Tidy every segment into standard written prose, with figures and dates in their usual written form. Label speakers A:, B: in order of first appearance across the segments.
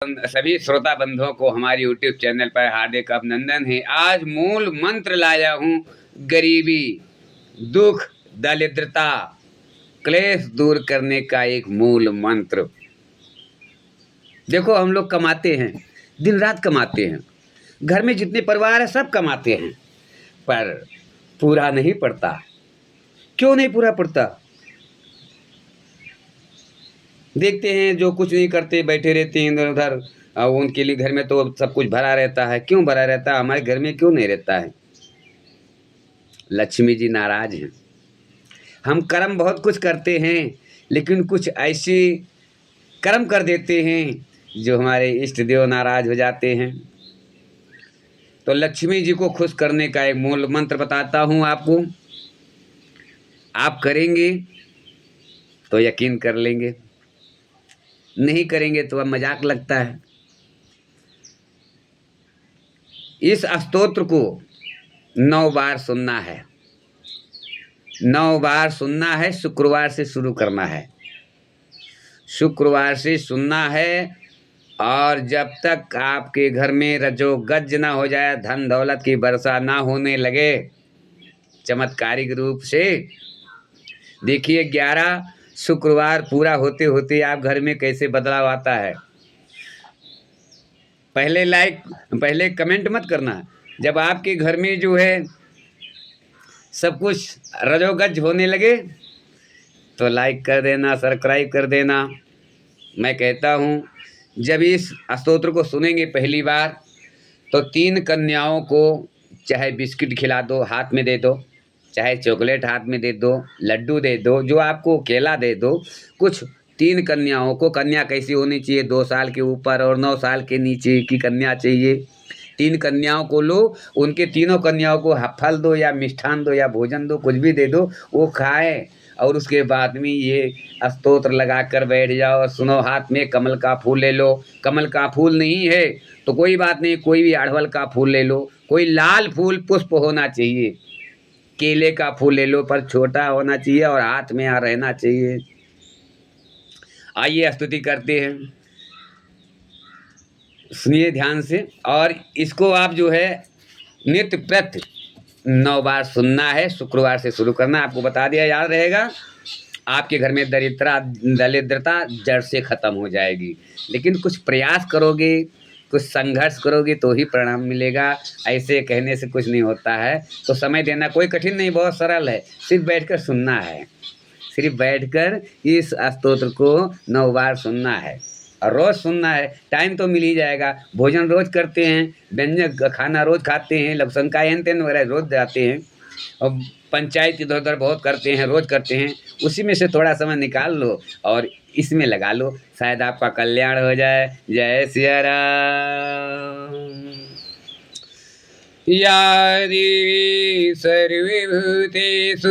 A: सभी श्रोता बंधुओं को हमारे YouTube चैनल पर हार्दिक अभिनंदन है। आज मूल मंत्र लाया हूँ, गरीबी, दुख, दरिद्रता, क्लेश दूर करने का एक मूल मंत्र। देखो, हम लोग कमाते हैं, दिन रात कमाते हैं, घर में जितने परिवार है सब कमाते हैं, पर पूरा नहीं पड़ता। क्यों नहीं पूरा पड़ता? देखते हैं जो कुछ नहीं करते, बैठे रहते हैं इधर उधर, उनके लिए घर में तो सब कुछ भरा रहता है। क्यों भरा रहता है? हमारे घर में क्यों नहीं रहता है? लक्ष्मी जी नाराज हैं। हम कर्म बहुत कुछ करते हैं, लेकिन कुछ ऐसे कर्म कर देते हैं जो हमारे इष्ट देव नाराज हो जाते हैं। तो लक्ष्मी जी को खुश करने का एक मूल मंत्र बताता हूँ आपको। आप करेंगे तो यकीन कर लेंगे, नहीं करेंगे तो अब मजाक लगता है। इस स्तोत्र को 9 बार सुनना है, 9 बार सुनना है। शुक्रवार से शुरू करना है, शुक्रवार से सुनना है। और जब तक आपके घर में रजोगज ना हो जाए, धन दौलत की वर्षा ना होने लगे चमत्कारिक रूप से। देखिए, 11 शुक्रवार पूरा होते होते आप घर में कैसे बदलाव आता है। पहले कमेंट मत करना। जब आपके घर में जो है सब कुछ रजोगज होने लगे तो लाइक कर देना, सब्सक्राइब कर देना। मैं कहता हूँ, जब इस स्तोत्र को सुनेंगे पहली बार तो 3 कन्याओं को चाहे बिस्किट खिला दो, हाथ में दे दो, चाहे चॉकलेट हाथ में दे दो, लड्डू दे दो, जो आपको केला दे दो। कुछ 3 कन्याओं को, कन्या कैसी होनी चाहिए? 2 साल के ऊपर और 9 साल के नीचे की कन्या चाहिए। 3 कन्याओं को लो, उनके तीनों कन्याओं को फल दो या मिष्ठान दो या भोजन दो, कुछ भी दे दो, वो खाए। और उसके बाद में ये स्तोत्र लगा कर बैठ जाओ और सुनो। हाथ में कमल का फूल ले लो। कमल का फूल नहीं है तो कोई बात नहीं, कोई भी अड़हुल का फूल ले लो। कोई लाल फूल पुष्प होना चाहिए। केले का फूल ले लो, पर छोटा होना चाहिए और हाथ में रहना चाहिए। आइए स्तुति करते हैं, सुनिए ध्यान से। और इसको आप जो है नित्य प्रति 9 बार सुनना है। शुक्रवार से शुरू करना है। आपको बता दिया, याद रहेगा। आपके घर में दरिद्रता जड़ से खत्म हो जाएगी। लेकिन कुछ प्रयास करोगे, कुछ संघर्ष करोगे तो ही परिणाम मिलेगा। ऐसे कहने से कुछ नहीं होता है। तो समय देना कोई कठिन नहीं, बहुत सरल है। सिर्फ बैठकर सुनना है, सिर्फ बैठकर इस स्तोत्र को 9 बार सुनना है और रोज़ सुनना है। टाइम तो मिल ही जाएगा। भोजन रोज़ करते हैं, व्यंजन खाना रोज़ खाते हैं, लवशंका एन तेन वगैरह रोज़ जाते हैं, और पंचायत इधर उधर बहुत करते हैं, रोज़ करते हैं। उसी में से थोड़ा समय निकाल लो और इसमें लगा लो, शायद आपका कल्याण हो जाए। जय सिया राम। या देवी सर्वभूतेषु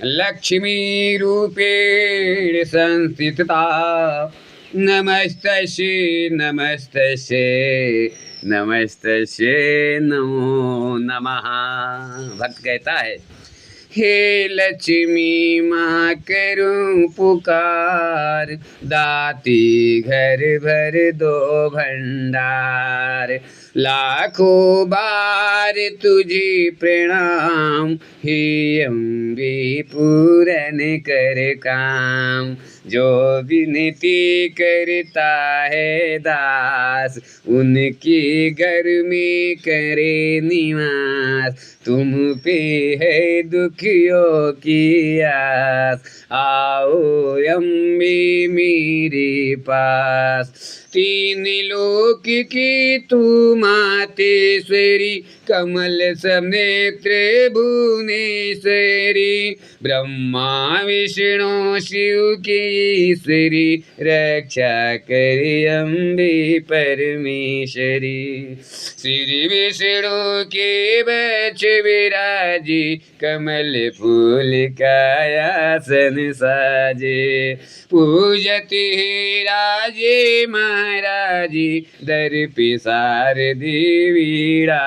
A: लक्ष्मी रूपेण संस्थिता, नमस्तस्यै नमस्तस्यै नमस्तस्यै नमो नमः। भक्त कहता है, हे लक्ष्मी माँ करूं पुकार, दाती घर भर दो भंडार। लाखों बार तुझे प्रणाम, हे अम्बे पूरन कर काम। जो विनती करता है दास, उनके घर में करे निवास। तुम पे है दुखियों की आस, आओ अम्बे मेरे पास। 3 लोक की तू मातेश्वरी, कमल सनेत्र भुवनेश्वरी। ब्रह्मा विष्णु शिव की ईश्वरी, रक्षा करे अम्बे परमेश्वरी। श्री विष्णु के बच विराजी, कमल फूल का आसन साजे। पूजते राजे महाराजी, दर पे शारदी वीणा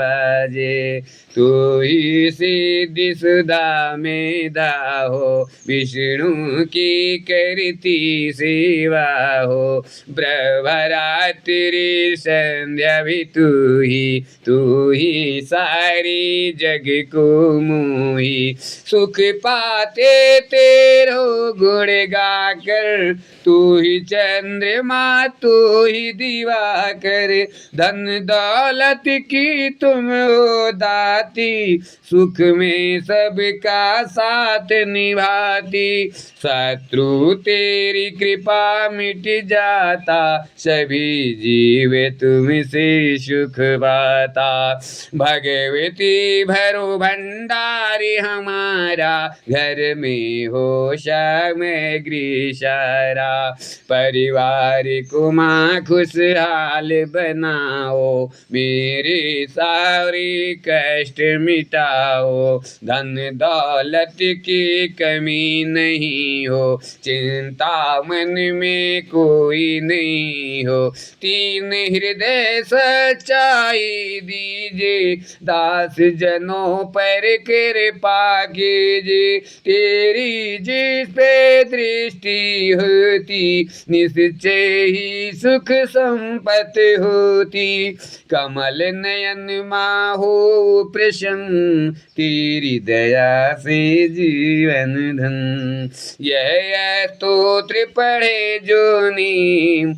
A: बाजे। तू ही सिद्धि सुधा मेधा हो, विष्णु की करती सेवा हो। प्रभरात्रि संध्या भी तू ही सारी जग को मोही। सुख पाते तेरो गुण गाकर, तू ही चंद्रमा तू ही दिवाकर। धन दौलत की तुम हो दाती, सुख में सबका साथ निभाती। शत्रु तेरी कृपा मिट जाता, सभी जीव तुमसे सुख पाता। भगवती भरो भंडारी हमारा, घर में हो सामग्री सारा। परिवार को माँ खुशहाल बनाओ, मेरे सारे कष्ट मिटाओ। धन दौलत की कमी नहीं हो, चिंता मन में कोई नहीं हो। तीन हृदय सच्चाई दीजिए, दास जनों पर कृपा कीजिए। तेरी जिस पे दृष्टि होती, निश्चय ही सुख संपत्ति होती। कमल नयन माँ हो प्रसन्न, तेरी दया से जीवन धन। यह स्तोत्र पढ़े जो नीम,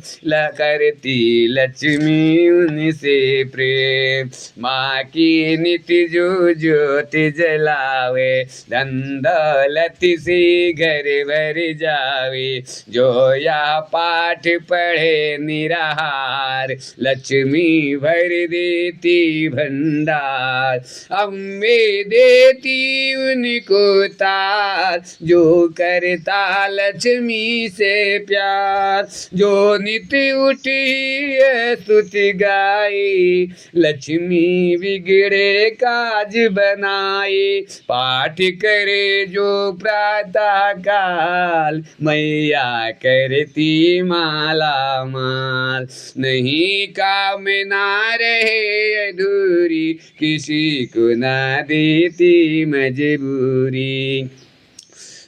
A: करती लक्ष्मी उनसे प्रेम। माँ की नित्य जो ज्योति जलावे, धन दौलत से घर भर जावे। जो या पाठ पढ़े निराहार, लक्ष्मी भर देती भंडार। अम्बे देती उनको तार, जो करता लक्ष्मी से प्यार। जो नित्य उठी स्तुति गाई, लक्ष्मी बिगड़े काज बनाए। पाठ करे जो प्रातः काल, मैया करती माला माल। नहीं कामना रहे अधूरी, किसी को ना देती मजबूरी।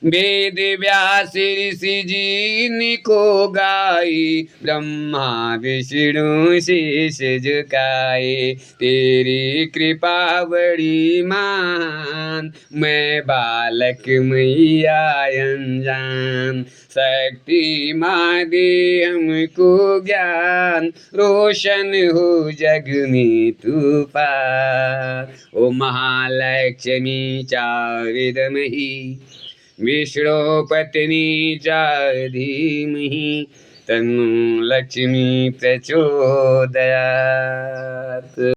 A: वेद व्यास ऋषि जी को गाई, ब्रह्मा विष्णु शीश झुकाए। तेरी कृपा बड़ी महान, मैं बालक मैया अनजान। शक्ति माँ दे हमको ज्ञान, रोशन हो जग में तू पार। ओ महालक्ष्मी चारिदमहि, विष्णु पत्नी च धीमहि, तन्नो लक्ष्मी प्रचोदयात्।